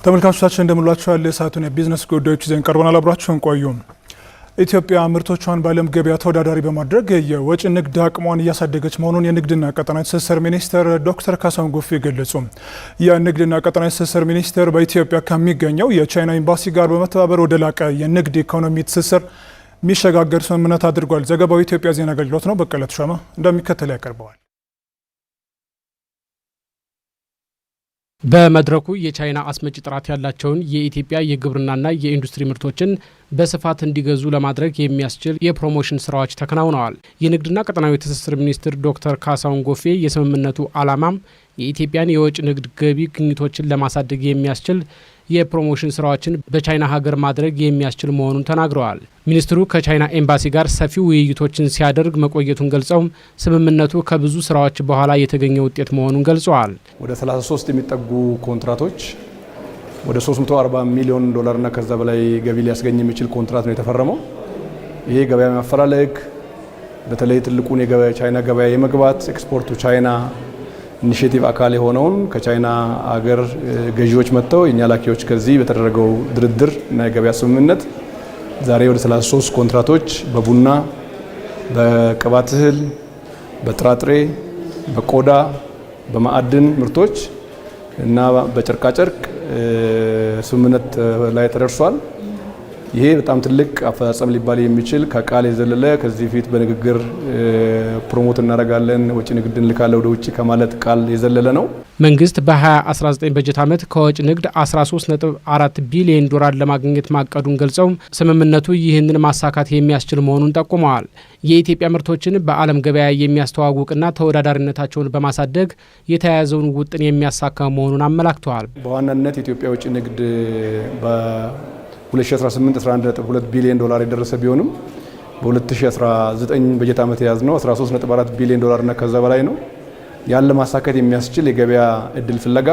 ተመልካቾቻችን እንደምንላችኋል የሰዓቱን የቢዝነስ ጉዳዮች ይዘን ቀርበናል። አብራችሁን ቆዩ። ኢትዮጵያ ምርቶቿን በዓለም ገበያ ተወዳዳሪ በማድረግ የወጪ ንግድ አቅሟን እያሳደገች መሆኑን የንግድና ቀጠናዊ ትስስር ሚኒስትር ዶክተር ካሳሁን ጎፌ ገለጹ። የንግድና ቀጠናዊ ትስስር ሚኒስትር በኢትዮጵያ ከሚገኘው የቻይና ኤምባሲ ጋር በመተባበር ወደ ላቀ የንግድ ኢኮኖሚ ትስስር የሚሸጋገር ስምምነት አድርጓል። ዘገባው የኢትዮጵያ ዜና አገልግሎት ነው። በቀለ ተሾመ እንደሚከተለው ያቀርበዋል። በመድረኩ የቻይና አስመጪ ጥራት ያላቸውን የኢትዮጵያ የግብርናና የኢንዱስትሪ ምርቶችን በስፋት እንዲገዙ ለማድረግ የሚያስችል የፕሮሞሽን ስራዎች ተከናውነዋል። የንግድና ቀጠናዊ ትስስር ሚኒስትር ዶክተር ካሳሁን ጎፌ የስምምነቱ ዓላማም የኢትዮጵያን የወጪ ንግድ ገቢ ግኝቶችን ለማሳደግ የሚያስችል የፕሮሞሽን ስራዎችን በቻይና ሀገር ማድረግ የሚያስችል መሆኑን ተናግረዋል። ሚኒስትሩ ከቻይና ኤምባሲ ጋር ሰፊ ውይይቶችን ሲያደርግ መቆየቱን ገልጸው ስምምነቱ ከብዙ ስራዎች በኋላ የተገኘ ውጤት መሆኑን ገልጸዋል። ወደ 33 የሚጠጉ ኮንትራቶች ወደ 340 ሚሊዮን ዶላርና ከዛ በላይ ገቢ ሊያስገኝ የሚችል ኮንትራት ነው የተፈረመው። ይሄ ገበያ ማፈላለግ በተለይ ትልቁን የቻይና ገበያ የመግባት ኤክስፖርቱ ቻይና ኢኒሼቲቭ አካል የሆነውን ከቻይና አገር ገዢዎች መጥተው የኛ ላኪዎች ከዚህ በተደረገው ድርድር እና የገበያ ስምምነት ዛሬ ወደ 33 ኮንትራቶች በቡና፣ በቅባት እህል፣ በጥራጥሬ፣ በቆዳ፣ በማዕድን ምርቶች እና በጨርቃጨርቅ ስምምነት ላይ ተደርሷል። ይሄ በጣም ትልቅ አፈጻጸም ሊባል የሚችል ከቃል የዘለለ ከዚህ ፊት በንግግር ፕሮሞት እናደርጋለን ወጪ ንግድ እንልካለን ወደ ውጪ ከማለት ቃል የዘለለ ነው። መንግስት በ2019 በጀት ዓመት ከወጪ ንግድ 13.4 ቢሊዮን ዶላር ለማግኘት ማቀዱን ገልጸው ስምምነቱ ይህንን ማሳካት የሚያስችል መሆኑን ጠቁመዋል። የኢትዮጵያ ምርቶችን በዓለም ገበያ የሚያስተዋውቅና ተወዳዳሪነታቸውን በማሳደግ የተያያዘውን ውጥን የሚያሳካ መሆኑን አመላክተዋል። በዋናነት የኢትዮጵያ ወጪ ንግድ 2018 11.2 ቢሊዮን ዶላር የደረሰ ቢሆንም በ2019 በጀት ዓመት የያዝነው 13.4 ቢሊዮን ዶላር እና ከዛ በላይ ነው። ያን ለማሳካት የሚያስችል የገበያ እድል ፍለጋ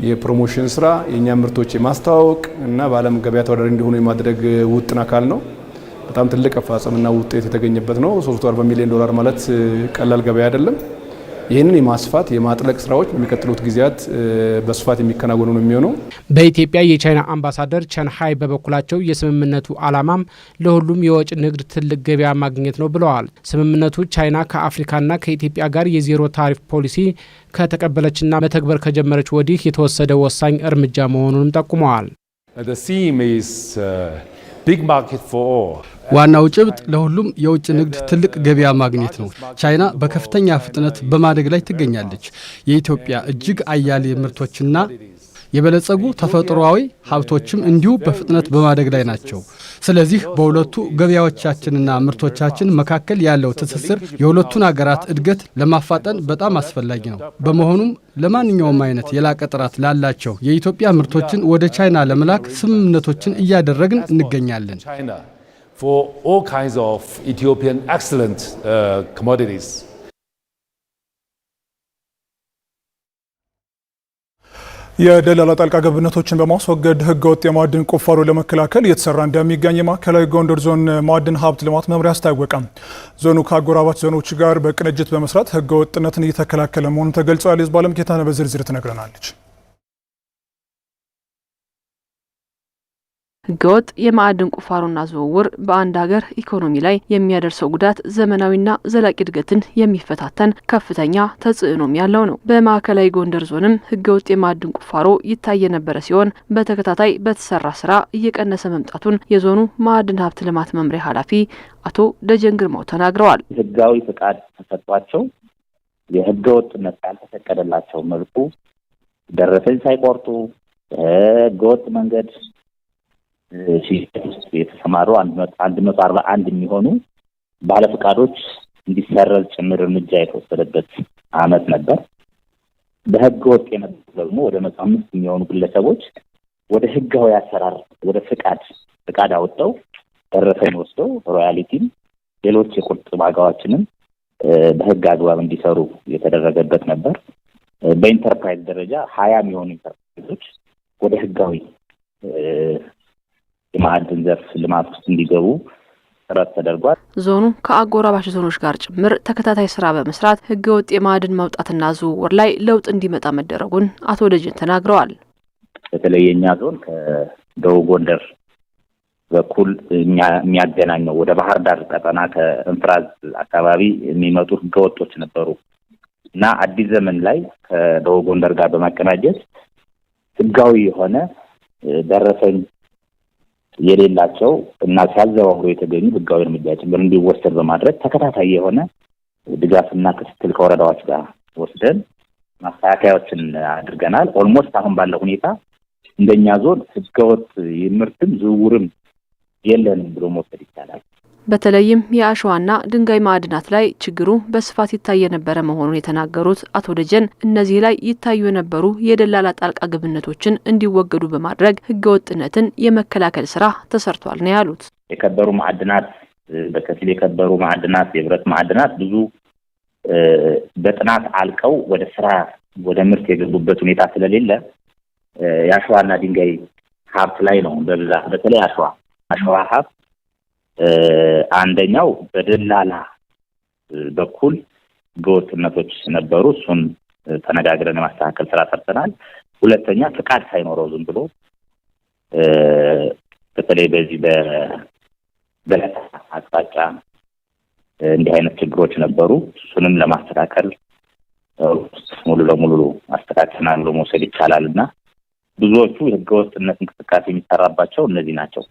የፕሮሞሽን ስራ የኛ ምርቶች የማስተዋወቅ እና በዓለም ገበያ ተወዳዳሪ እንዲሆኑ የማድረግ ውጥን አካል ነው። በጣም ትልቅ አፈጻጸምና ውጤት የተገኘበት ነው። 340 ሚሊዮን ዶላር ማለት ቀላል ገበያ አይደለም። ይህንን የማስፋት የማጥለቅ ስራዎች በሚቀጥሉት ጊዜያት በስፋት የሚከናወኑ ነው የሚሆነው። በኢትዮጵያ የቻይና አምባሳደር ቸን ሃይ በበኩላቸው የስምምነቱ ዓላማም ለሁሉም የወጪ ንግድ ትልቅ ገበያ ማግኘት ነው ብለዋል። ስምምነቱ ቻይና ከአፍሪካና ከኢትዮጵያ ጋር የዜሮ ታሪፍ ፖሊሲ ከተቀበለችና መተግበር ከጀመረች ወዲህ የተወሰደ ወሳኝ እርምጃ መሆኑንም ጠቁመዋል። ዋናው ጭብጥ ለሁሉም የውጭ ንግድ ትልቅ ገበያ ማግኘት ነው። ቻይና በከፍተኛ ፍጥነት በማደግ ላይ ትገኛለች። የኢትዮጵያ እጅግ አያሌ ምርቶችና የበለጸጉ ተፈጥሯዊ ሀብቶችም እንዲሁ በፍጥነት በማደግ ላይ ናቸው። ስለዚህ በሁለቱ ገበያዎቻችንና ምርቶቻችን መካከል ያለው ትስስር የሁለቱን ሀገራት እድገት ለማፋጠን በጣም አስፈላጊ ነው። በመሆኑም ለማንኛውም አይነት የላቀ ጥራት ላላቸው የኢትዮጵያ ምርቶችን ወደ ቻይና ለመላክ ስምምነቶችን እያደረግን እንገኛለን። For all kinds of Ethiopian excellent commodities. የደላላ ጣልቃ ገብነቶችን በማስወገድ ህገወጥ የማዕድን ቁፋሮ ለመከላከል እየተሰራ እንደሚገኝ የማዕከላዊ ጎንደር ዞን ማዕድን ሀብት ልማት መምሪያ አስታወቀ። ዞኑ ከአጎራባች ዞኖች ጋር በቅንጅት በመስራት ህገወጥነትን እየተከላከለ መሆኑን ተገልጿል። የዝባለም ጌታነህ በዝርዝር ትነግረናለች። ህገወጥ የማዕድን ቁፋሮና ዝውውር በአንድ ሀገር ኢኮኖሚ ላይ የሚያደርሰው ጉዳት ዘመናዊና ዘላቂ እድገትን የሚፈታተን ከፍተኛ ተጽዕኖም ያለው ነው። በማዕከላዊ ጎንደር ዞንም ህገወጥ የማዕድን ቁፋሮ ይታይ የነበረ ሲሆን በተከታታይ በተሰራ ስራ እየቀነሰ መምጣቱን የዞኑ ማዕድን ሀብት ልማት መምሪያ ኃላፊ አቶ ደጀን ግርማው ተናግረዋል። ህጋዊ ፍቃድ ተሰጥቷቸው የህገወጥነት ያልተፈቀደላቸው መልኩ ደረሰኝ ሳይቆርጡ ህገወጥ መንገድ የተሰማሩ 141 የሚሆኑ ባለፍቃዶች እንዲሰረዝ ጭምር እርምጃ የተወሰደበት አመት ነበር። በህገ ወጥ የነበሩ ደግሞ ወደ 105 የሚሆኑ ግለሰቦች ወደ ህጋዊ አሰራር ወደ ፍቃድ አወጣው ደረሰኝ ወስደው ሮያሊቲም ሌሎች የቁርጥ ዋጋዎችንም በህግ አግባብ እንዲሰሩ የተደረገበት ነበር። በኢንተርፕራይዝ ደረጃ 20 የሚሆኑ ኢንተርፕራይዞች ወደ ህጋዊ የማዕድን ዘርፍ ልማት ውስጥ እንዲገቡ ጥረት ተደርጓል። ዞኑ ከአጎራባች ዞኖች ጋር ጭምር ተከታታይ ስራ በመስራት ህገወጥ የማዕድን ማውጣትና ዝውውር ላይ ለውጥ እንዲመጣ መደረጉን አቶ ደጀን ተናግረዋል። በተለይ የኛ ዞን ከደቡብ ጎንደር በኩል የሚያገናኘው ወደ ባህር ዳር ቀጠና ከእንፍራዝ አካባቢ የሚመጡ ህገወጦች ነበሩ እና አዲስ ዘመን ላይ ከደቡብ ጎንደር ጋር በማቀናጀት ህጋዊ የሆነ ደረሰኝ የሌላቸው እና ሲያዘዋውሩ የተገኙ ህጋዊ እርምጃ ጭምር እንዲወሰድ በማድረግ ተከታታይ የሆነ ድጋፍና ክትትል ከወረዳዎች ጋር ወስደን ማስተካከያዎችን አድርገናል። ኦልሞስት አሁን ባለው ሁኔታ እንደኛ ዞን ህገወጥ ምርትም ዝውውርም የለንም ብሎ መውሰድ ይቻላል። በተለይም የአሸዋና ድንጋይ ማዕድናት ላይ ችግሩ በስፋት ይታይ የነበረ መሆኑን የተናገሩት አቶ ደጀን እነዚህ ላይ ይታዩ የነበሩ የደላላ ጣልቃ ገብነቶችን እንዲወገዱ በማድረግ ህገወጥነትን የመከላከል ስራ ተሰርቷል ነው ያሉት። የከበሩ ማዕድናት በከፊል የከበሩ ማዕድናት የብረት ማዕድናት ብዙ በጥናት አልቀው ወደ ስራ ወደ ምርት የገቡበት ሁኔታ ስለሌለ የአሸዋና ድንጋይ ሀብት ላይ ነው በብዛት በተለይ አሸዋ ሀብት አንደኛው በደላላ በኩል ህገወጥነቶች ነበሩ። እሱን ተነጋግረን የማስተካከል ስራ ሰርተናል። ሁለተኛ ፍቃድ ሳይኖረው ዝም ብሎ በተለይ በዚህ በለታ አቅጣጫ እንዲህ አይነት ችግሮች ነበሩ። እሱንም ለማስተካከል ሙሉ ለሙሉ ማስተካከልና መውሰድ ይቻላልና ብዙዎቹ ህገወጥነት እንቅስቃሴ የሚሰራባቸው እነዚህ ናቸው።